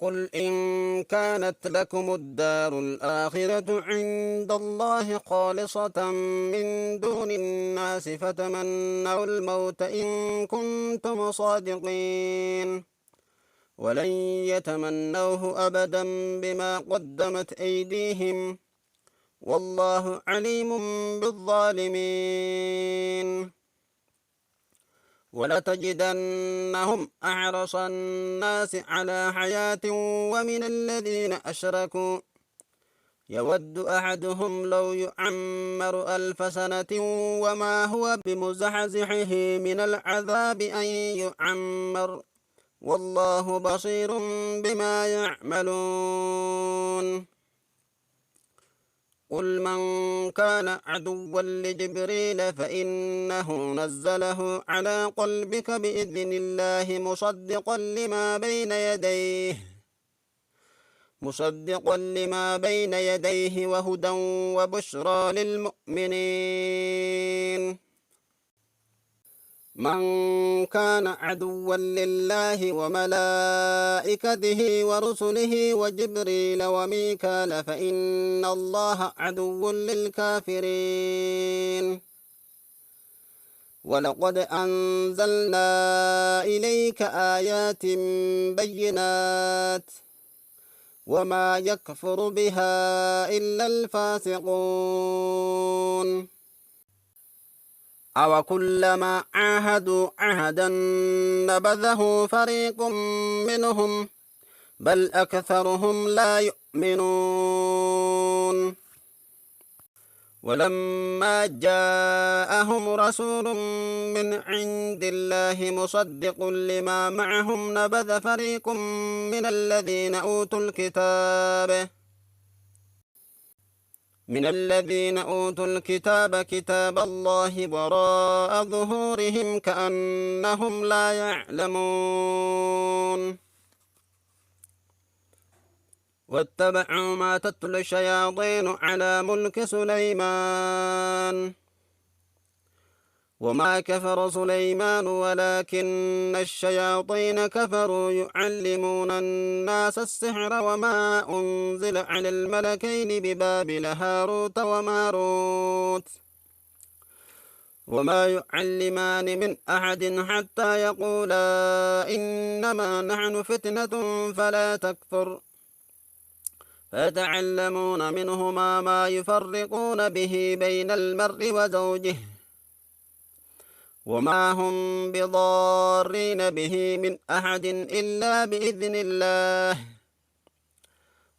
قل إن كانت لكم الدار الآخرة عند الله خالصة من دون الناس فتمنوا الموت إن كنتم صادقين ولن يتمنوه أبدا بما قدمت أيديهم والله عليم بالظالمين ولتجدنهم أحرص الناس على حياة ومن الذين أشركوا يود أحدهم لو يعمر 1000 سنة وما هو بمزحزحه من العذاب أن يعمر والله بصير بما يعملون قل من كان عدوا لجبريل فإنه نزله على قلبك بإذن الله مصدقا لما بين يديه وهدى وبشرى للمؤمنين من كان عدوا لله وملائكته ورسله وجبريل وميكال فإن الله عدو للكافرين ولقد أنزلنا إليك آيات بينات وما يكفر بها إلا الفاسقون أو كلما عاهدوا عهدا نبذه فريق منهم بل أكثرهم لا يؤمنون ولما جاءهم رسول من عند الله مصدق لما معهم نبذ فريق من الذين أوتوا الكتاب كتاب الله وراء ظهورهم كأنهم لا يعلمون واتبعوا ما تتلو الشياطين على ملك سليمان وما كفر سليمان ولكن الشياطين كفروا يعلمون الناس السحر وما أنزل على الملكين ببابل هاروت وماروت وما يعلمان من أحد حتى يقولا إنما نحن فتنة فلا تكفر فيتعلمون منهما ما يفرقون به بين المرء وزوجه وما هم بضارين به من أحد إلا بإذن الله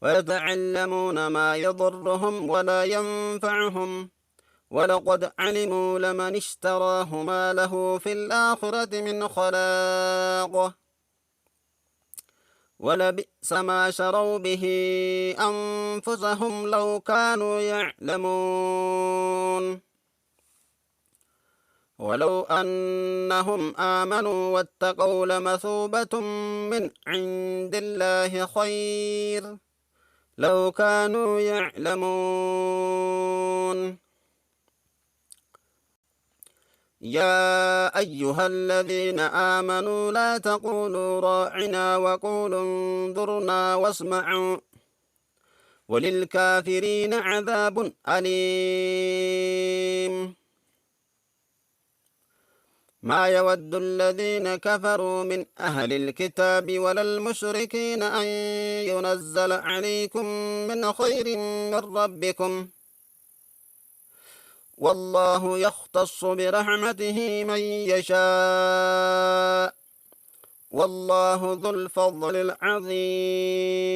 ويتعلمون ما يضرهم ولا ينفعهم ولقد علموا لمن اشتراه ما له في الآخرة من خلاق ولبئس ما شروا به أنفسهم لو كانوا يعلمون ولو أنهم آمنوا واتقوا لمثوبة من عند الله خير لو كانوا يعلمون يا أيها الذين آمنوا لا تقولوا راعنا وقولوا انظرنا واسمعوا وللكافرين عذاب أليم ما يود الذين كفروا من أهل الكتاب ولا المشركين أن ينزل عليكم من خير من ربكم والله يختص برحمته من يشاء والله ذو الفضل العظيم